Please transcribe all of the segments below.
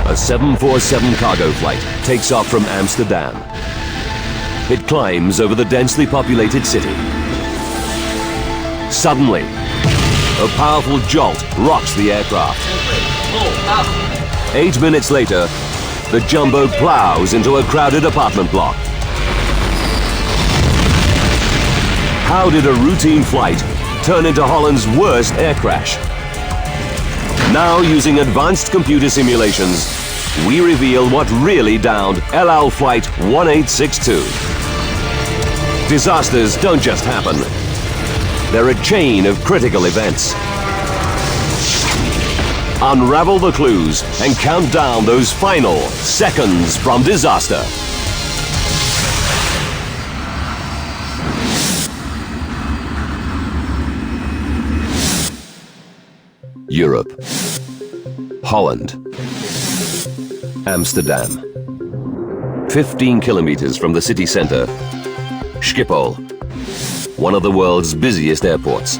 A 747 cargo flight takes off from Amsterdam. It climbs over the densely populated city. Suddenly, a powerful jolt rocks the aircraft. 8 minutes later, the jumbo plows into a crowded apartment block. How did a routine flight turn into Holland's worst air crash? Now, using advanced computer simulations, we reveal what really downed El Al Flight 1862. Disasters don't just happen. They're a chain of critical events. Unravel the clues and count down those final seconds from disaster. Europe. Holland. Amsterdam. 15 kilometers from the city center, Schiphol, one of the world's busiest airports.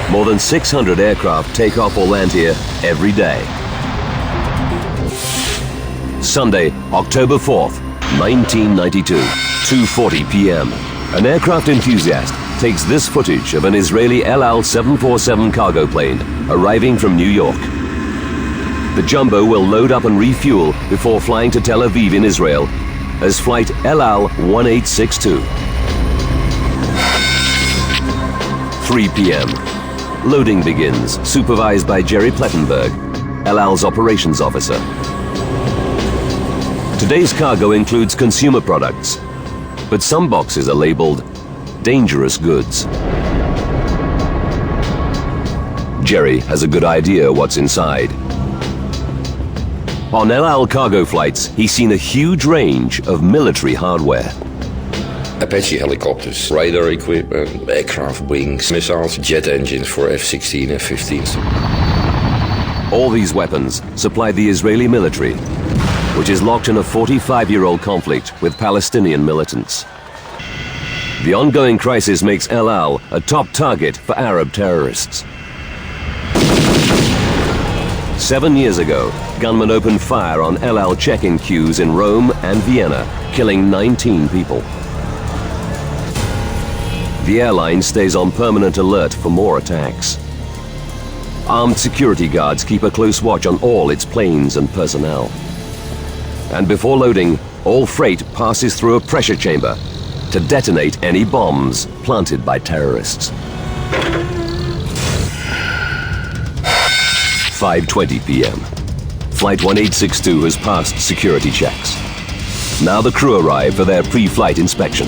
More than 600 aircraft take off or land here every day. Sunday, October 4th, 1992, 2:40 p.m. An aircraft enthusiast takes this footage of an Israeli El Al 747 cargo plane arriving from New York. The jumbo will load up and refuel before flying to Tel Aviv in Israel as flight El Al 1862. 3 p.m. Loading begins, supervised by Jerry Plettenberg, El Al's operations officer. Today's cargo includes consumer products, but some boxes are labeled dangerous goods. Jerry has a good idea what's inside. On El Al cargo flights, he's seen a huge range of military hardware. Apache helicopters, radar equipment, aircraft wings, missiles, jet engines for F-16 and F-15s. All these weapons supply the Israeli military, which is locked in a 45-year-old conflict with Palestinian militants. The ongoing crisis makes El Al a top target for Arab terrorists. 7 years ago, gunmen opened fire on El Al check-in queues in Rome and Vienna, killing 19 people. The airline stays on permanent alert for more attacks. Armed security guards keep a close watch on all its planes and personnel. And before loading, all freight passes through a pressure chamber to detonate any bombs planted by terrorists. 5:20 p.m. Flight 1862 has passed security checks. Now the crew arrive for their pre-flight inspection.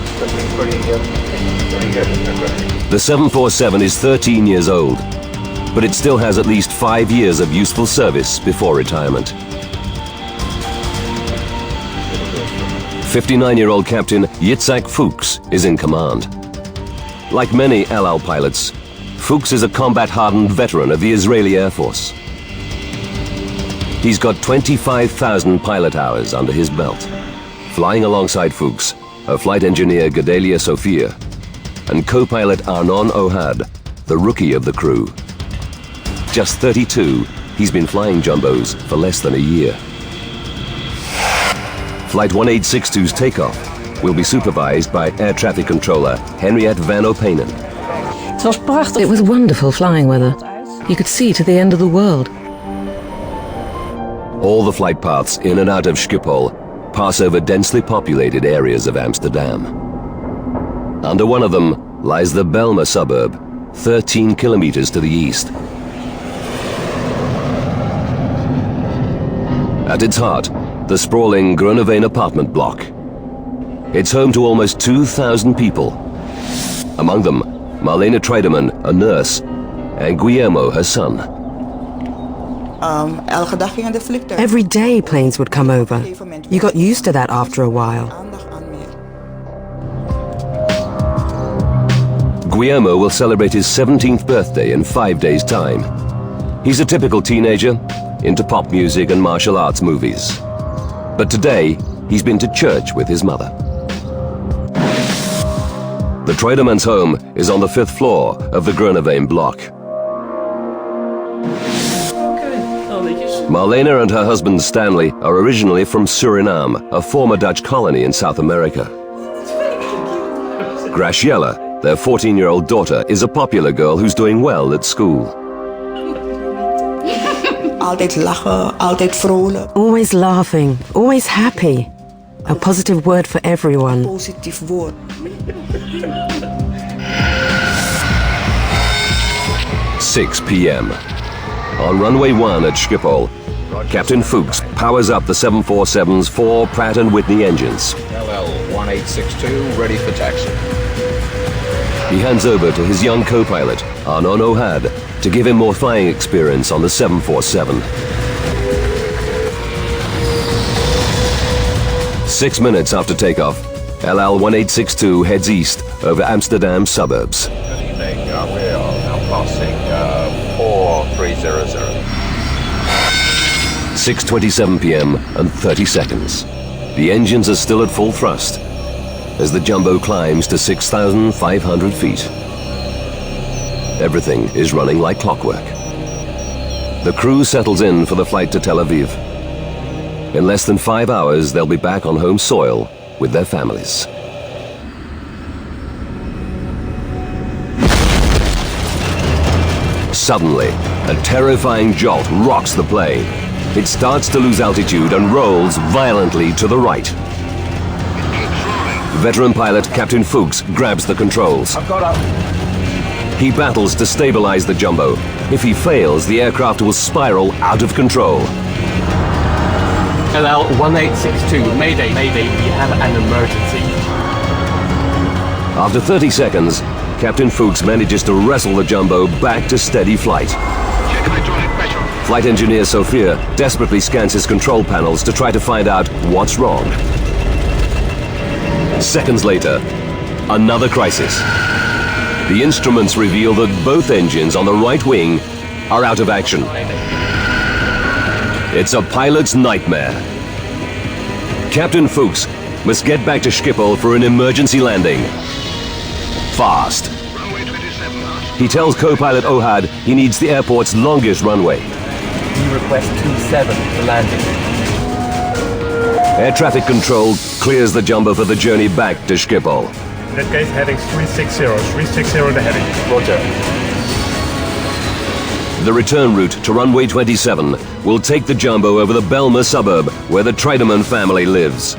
The 747 is 13 years old, but it still has at least 5 years of useful service before retirement. 59-year-old Captain Yitzhak Fuchs is in command. Like many El Al pilots, Fuchs is a combat-hardened veteran of the Israeli Air Force. He's got 25,000 pilot hours under his belt. Flying alongside Fuchs are flight engineer Gedalia Sophia and co-pilot Arnon Ohad, the rookie of the crew. Just 32, he's been flying jumbos for less than a year. Flight 1862's takeoff will be supervised by air traffic controller Henriette van Openen. It was wonderful flying weather. You could see to the end of the world. All the flight paths in and out of Schiphol pass over densely populated areas of Amsterdam. Under one of them lies the Belmer suburb, 13 kilometers to the east. At its heart, the sprawling Groeneveen apartment block. It's home to almost 2,000 people. Among them, Marlene Treidemann, a nurse, and Guillermo, her son. Every day planes would come over. You got used to that after a while. Guillermo will celebrate his 17th birthday in 5 days' time. He's a typical teenager, into pop music and martial arts movies. But today, he's been to church with his mother. The Treudemann's home is on the 5th floor of the Groeneveen block. Marlena and her husband Stanley are originally from Suriname, a former Dutch colony in South America. Graciela, their 14-year-old daughter, is a popular girl who's doing well at school. Altijd lachen, altijd vrolijk. Always laughing, always happy. A positive word for everyone. Positief woord. 6 p.m. On runway 1 at Schiphol, Captain Fuchs powers up the 747's 4 Pratt & Whitney engines. LL-1862, ready for taxi. He hands over to his young co-pilot, Arnon Ohad, to give him more flying experience on the 747. 6 minutes after takeoff, LL-1862 heads east over Amsterdam suburbs. Good evening, we are now passing 4300. 6:27 p.m. and 30 seconds. The engines are still at full thrust as the jumbo climbs to 6,500 feet. Everything is running like clockwork. The crew settles in for the flight to Tel Aviv. In less than 5 hours, they'll be back on home soil with their families. Suddenly, a terrifying jolt rocks the plane. It starts to lose altitude and rolls violently to the right. Veteran pilot Captain Fuchs grabs the controls. I've got up. He battles to stabilize the jumbo. If he fails, the aircraft will spiral out of control. LL-1862, Mayday, Mayday, we have an emergency. After 30 seconds, Captain Fuchs manages to wrestle the jumbo back to steady flight. Check hydraulic pressure. Flight engineer Sophia desperately scans his control panels to try to find out what's wrong. Seconds later, another crisis. The instruments reveal that both engines on the right wing are out of action. It's a pilot's nightmare. Captain Fuchs must get back to Schiphol for an emergency landing. Fast. Runway 27. He tells co-pilot Ohad he needs the airport's longest runway. We request 27 for landing. Air traffic control clears the jumbo for the journey back to Schiphol. In that case, heading 360. 360 the heading. Roger. The return route to runway 27 will take the jumbo over the Belma suburb where the Treidemann family lives.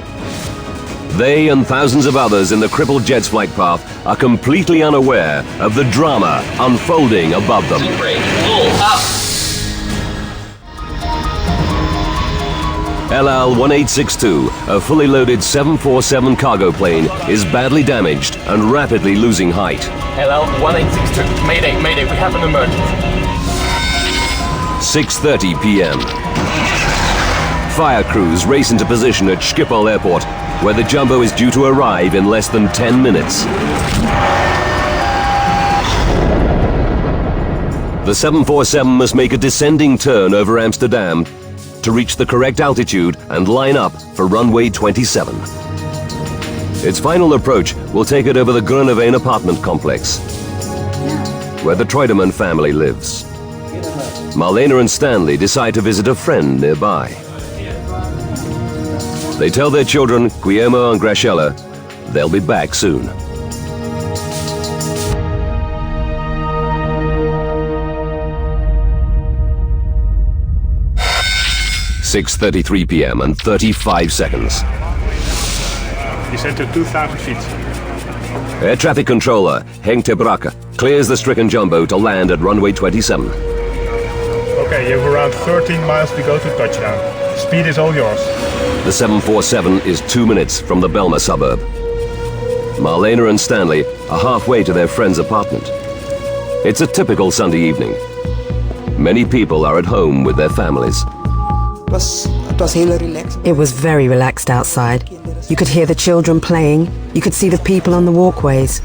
They and thousands of others in the crippled jet's flight path are completely unaware of the drama unfolding above them. LL-1862, a fully loaded 747 cargo plane, is badly damaged and rapidly losing height. LL-1862, Mayday, Mayday, we have an emergency. 6:30 p.m. Fire crews race into position at Schiphol Airport, where the jumbo is due to arrive in less than 10 minutes. The 747 must make a descending turn over Amsterdam to reach the correct altitude and line up for runway 27. Its final approach will take it over the Groeneveen apartment complex, where the Treidemann family lives. Marlena and Stanley decide to visit a friend nearby. They tell their children, Guillermo and Graciela, they'll be back soon. (6:33 p.m. and 35 seconds). Descend to 2,000 feet. Air traffic controller Henk ter Brakke clears the stricken jumbo to land at runway 27. Okay, you have around 13 miles to go to touchdown. Speed is all yours. The 747 is 2 minutes from the Belma suburb. Marlena and Stanley are halfway to their friend's apartment. It's a typical Sunday evening. Many people are at home with their families. Het was heel relaxed. It was very relaxed outside. You could hear the children playing. You could see the people on the walkways.